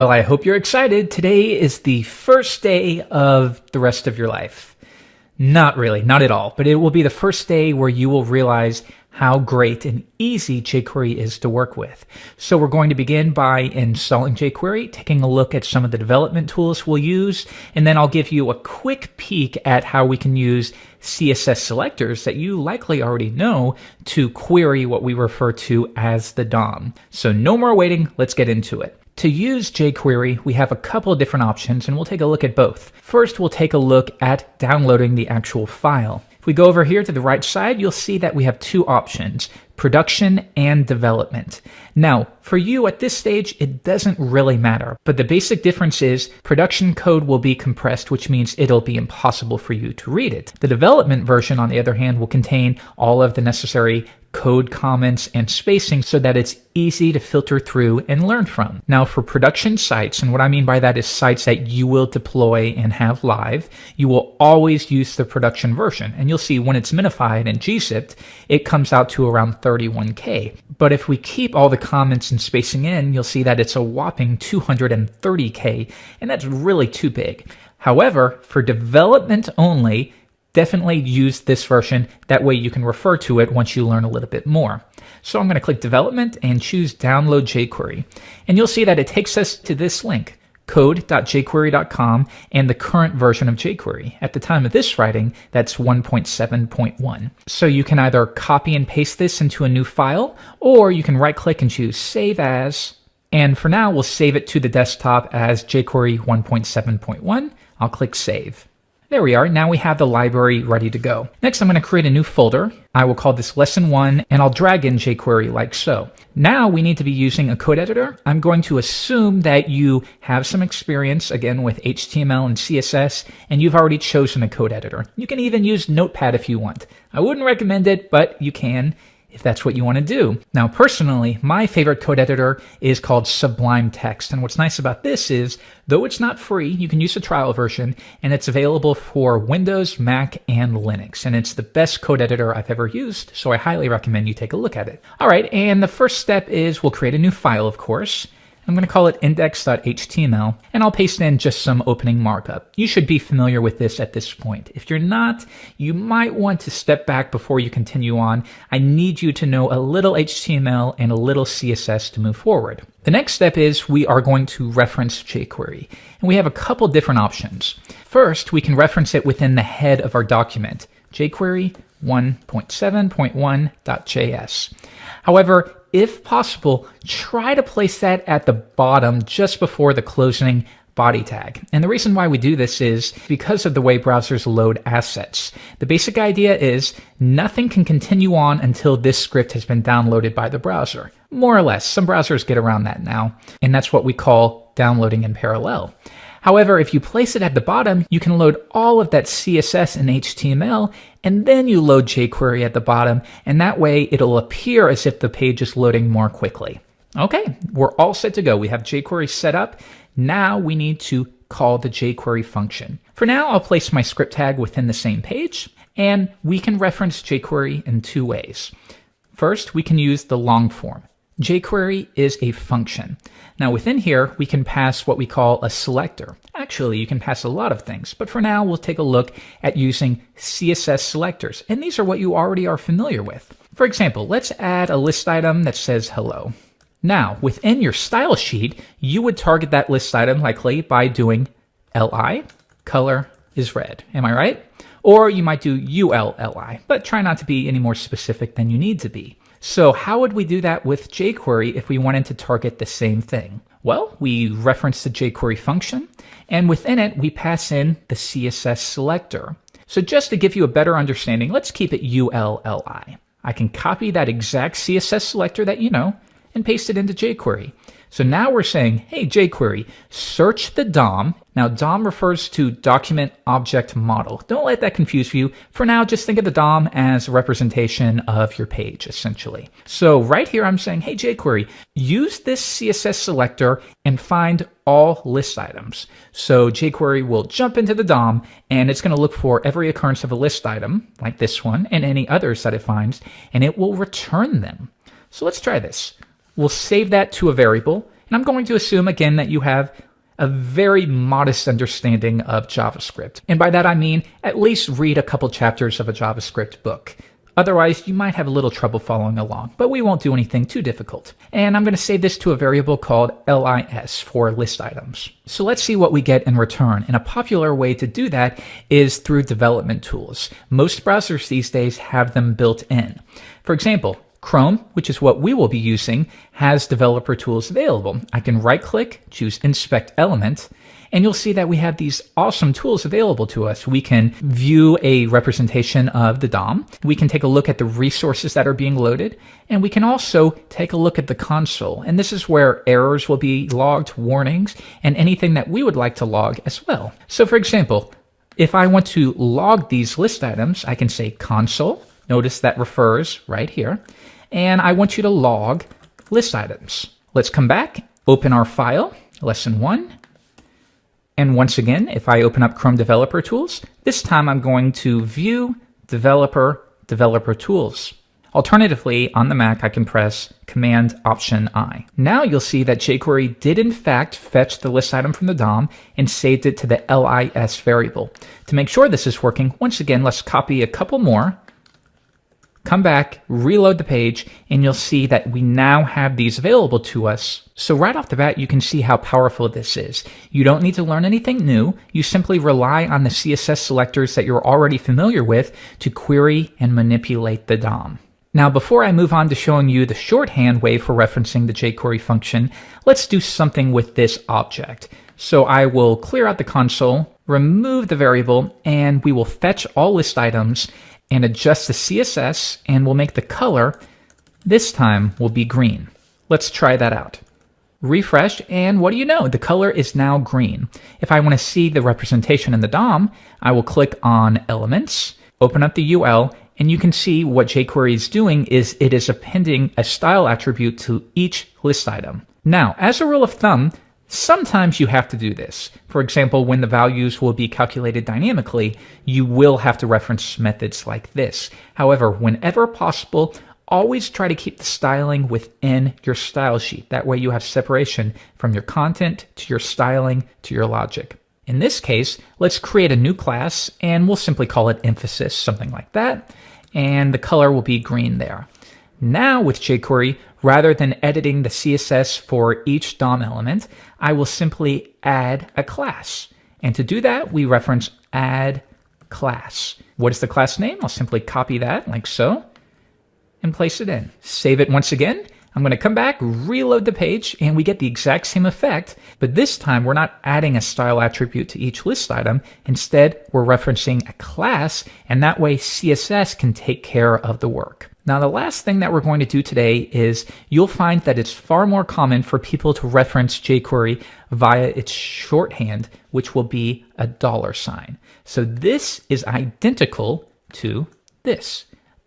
Well, I hope you're excited. Today is the first day of the rest of your life. Not really, not at all, but it will be the first day where you will realize how great and easy jQuery is to work with. So we're going to begin by installing jQuery, taking a look at some of the development tools we'll use, and then I'll give you a quick peek at how we can use CSS selectors that you likely already know to query what we refer to as the DOM. So no more waiting, let's get into it. To use jQuery, we have a couple of different options, and we'll take a look at both. First, we'll take a look at downloading the actual file. If we go over here to the right side, you'll see that we have two options, production and development. Now, for you at this stage, it doesn't really matter, but the basic difference is production code will be compressed, which means it'll be impossible for you to read it. The development version, on the other hand, will contain all of the necessary code comments and spacing so that it's easy to filter through and learn from. Now for production sites, and what I mean by that is sites that you will deploy and have live, you will always use the production version. And you'll see when it's minified and gzipped, it comes out to around 31K. But if we keep all the comments and spacing in, you'll see that it's a whopping 230K, and that's really too big. However, for development only, definitely use this version. That way you can refer to it once you learn a little bit more. So I'm going to click development and choose download jQuery. And you'll see that it takes us to this link, code.jquery.com, and the current version of jQuery. At the time of this writing, that's 1.7.1. So you can either copy and paste this into a new file, or you can right click and choose save as. And for now, we'll save it to the desktop as jQuery 1.7.1. I'll click save. There we are. Now we have the library ready to go. Next, I'm going to create a new folder. I will call this lesson 1, and I'll drag in jQuery like so. Now we need to be using a code editor. I'm going to assume that you have some experience, again, with HTML and CSS, and you've already chosen a code editor. You can even use Notepad if you want. I wouldn't recommend it, but you can if that's what you want to do. Now, personally, my favorite code editor is called Sublime Text. And what's nice about this is, though it's not free, you can use a trial version, and it's available for Windows, Mac, and Linux. And it's the best code editor I've ever used, so I highly recommend you take a look at it. All right, and the first step is we'll create a new file, of course. I'm going to call it index.html, and I'll paste in just some opening markup. You should be familiar with this at this point. If you're not, you might want to step back before you continue on. I need you to know a little HTML and a little CSS to move forward. The next step is we are going to reference jQuery, and we have a couple different options. First, we can reference it within the head of our document, jQuery 1.7.1.js. However, if possible, try to place that at the bottom just before the closing body tag. And the reason why we do this is because of the way browsers load assets. The basic idea is nothing can continue on until this script has been downloaded by the browser. More or less. Some browsers get around that now, and that's what we call downloading in parallel. However, if you place it at the bottom, you can load all of that CSS and HTML, and then you load jQuery at the bottom, and that way it'll appear as if the page is loading more quickly. Okay, we're all set to go. We have jQuery set up. Now we need to call the jQuery function. For now, I'll place my script tag within the same page, and we can reference jQuery in two ways. First, we can use the long form. jQuery is a function. Now within here, we can pass what we call a selector. Actually, you can pass a lot of things, but for now, we'll take a look at using CSS selectors. And these are what you already are familiar with. For example, let's add a list item that says hello. Now, within your style sheet, you would target that list item likely by doing li, color is red. Am I right? Or you might do ulli, but try not to be any more specific than you need to be. So how would we do that with jQuery if we wanted to target the same thing? Well, we reference the jQuery function, and within it, we pass in the CSS selector. So just to give you a better understanding, let's keep it ulli. I can copy that exact CSS selector that you know and paste it into jQuery. So now we're saying, hey, jQuery, search the DOM. Now, DOM refers to Document Object Model. Don't let that confuse you. For now, just think of the DOM as a representation of your page, essentially. So right here, I'm saying, hey, jQuery, use this CSS selector and find all list items. So jQuery will jump into the DOM, and it's going to look for every occurrence of a list item, like this one, and any others that it finds, and it will return them. So let's try this. We'll save that to a variable, And I'm going to assume again that you have a very modest understanding of JavaScript. And by that I mean at least read a couple chapters of a JavaScript book. Otherwise, you might have a little trouble following along, but we won't do anything too difficult. And I'm going to save this to a variable called lis for list items. So let's see what we get in return. And a popular way to do that is through development tools. Most browsers these days have them built in. For example, Chrome, which is what we will be using, has developer tools available. I can right-click, choose Inspect Element, and you'll see that we have these awesome tools available to us. We can view a representation of the DOM. We can take a look at the resources that are being loaded, and we can also take a look at the console. And this is where errors will be logged, warnings, and anything that we would like to log as well. So for example, if I want to log these list items, I can say console. Notice that refers right here. And I want you to log list items. Let's come back, open our file, lesson 1. And once again, if I open up Chrome Developer Tools, this time I'm going to View, Developer Tools. Alternatively, on the Mac, I can press Command-Option-I. Now you'll see that jQuery did in fact fetch the list item from the DOM and saved it to the lis variable. To make sure this is working, once again, let's copy a couple more. Come back, reload the page, and you'll see that we now have these available to us. So right off the bat, you can see how powerful this is. You don't need to learn anything new. You simply rely on the CSS selectors that you're already familiar with to query and manipulate the DOM. Now, before I move on to showing you the shorthand way for referencing the jQuery function, let's do something with this object. So I will clear out the console, remove the variable, and we will fetch all list items and adjust the CSS, and we'll make the color, this time, will be green. Let's try that out. Refresh, and what do you know? The color is now green. If I want to see the representation in the DOM, I will click on Elements, open up the UL, and you can see what jQuery is doing is it is appending a style attribute to each list item. Now, as a rule of thumb, sometimes you have to do this. For example, when the values will be calculated dynamically, you will have to reference methods like this. However, whenever possible, always try to keep the styling within your style sheet. That way you have separation from your content to your styling to your logic. In this case, let's create a new class and we'll simply call it emphasis, something like that. And the color will be green there. Now with jQuery, rather than editing the CSS for each DOM element, I will simply add a class. And to do that, we reference add class. What is the class name? I'll simply copy that like so and place it in. Save it once again. I'm going to come back, reload the page, and we get the exact same effect, but this time we're not adding a style attribute to each list item. Instead, we're referencing a class, and that way CSS can take care of the work. Now, the last thing that we're going to do today is you'll find that it's far more common for people to reference jQuery via its shorthand, which will be a $sign. So this is identical to this.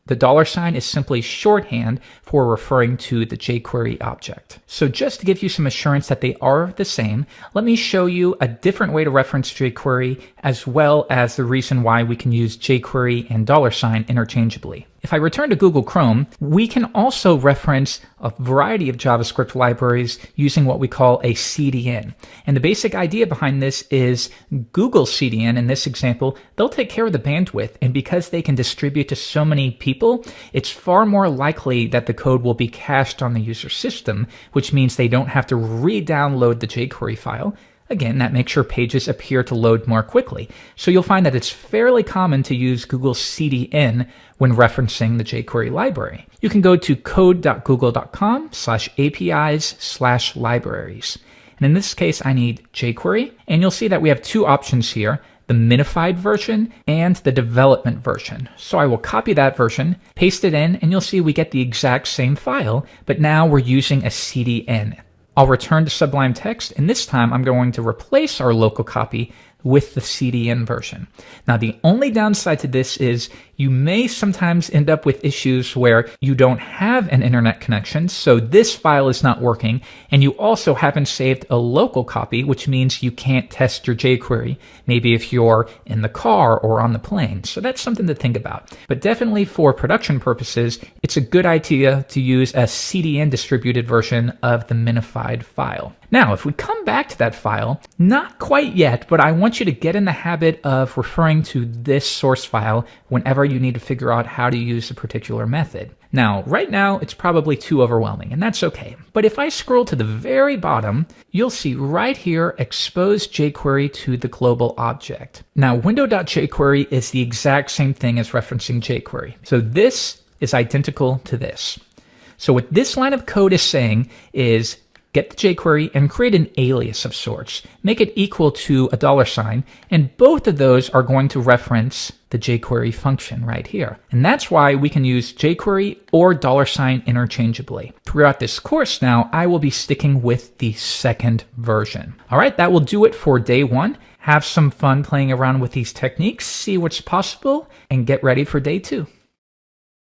The $sign is simply shorthand for referring to the jQuery object. So just to give you some assurance that they are the same, let me show you a different way to reference jQuery as well as the reason why we can use jQuery and $sign interchangeably. If I return to Google Chrome, we can also reference a variety of JavaScript libraries using what we call a CDN. And the basic idea behind this is Google CDN, in this example, they'll take care of the bandwidth. And because they can distribute to so many people, it's far more likely that the code will be cached on the user system, which means they don't have to re-download the jQuery file. Again, that makes your pages appear to load more quickly. So you'll find that it's fairly common to use Google CDN when referencing the jQuery library. You can go to code.google.com/apis/libraries. And in this case, I need jQuery. And you'll see that we have two options here, the minified version and the development version. So I will copy that version, paste it in, and you'll see we get the exact same file, but now we're using a CDN. I'll return to Sublime Text, and this time I'm going to replace our local copy with the CDN version. Now, the only downside to this is you may sometimes end up with issues where you don't have an internet connection, so this file is not working, and you also haven't saved a local copy, which means you can't test your jQuery, maybe if you're in the car or on the plane. So that's something to think about. But definitely for production purposes, it's a good idea to use a CDN distributed version of the minified file. Now, if we come back to that file, not quite yet, but I want you to get in the habit of referring to this source file whenever you need to figure out how to use a particular method. Now, right now, it's probably too overwhelming, and that's okay. But if I scroll to the very bottom, you'll see right here, expose jQuery to the global object. Now, window.jQuery is the exact same thing as referencing jQuery. So this is identical to this. So what this line of code is saying is get the jQuery and create an alias of sorts. Make it equal to a $, and both of those are going to reference the jQuery function right here. And that's why we can use jQuery or $ interchangeably. Throughout this course now, I will be sticking with the second version. All right, that will do it for day 1. Have some fun playing around with these techniques, see what's possible, and get ready for day 2.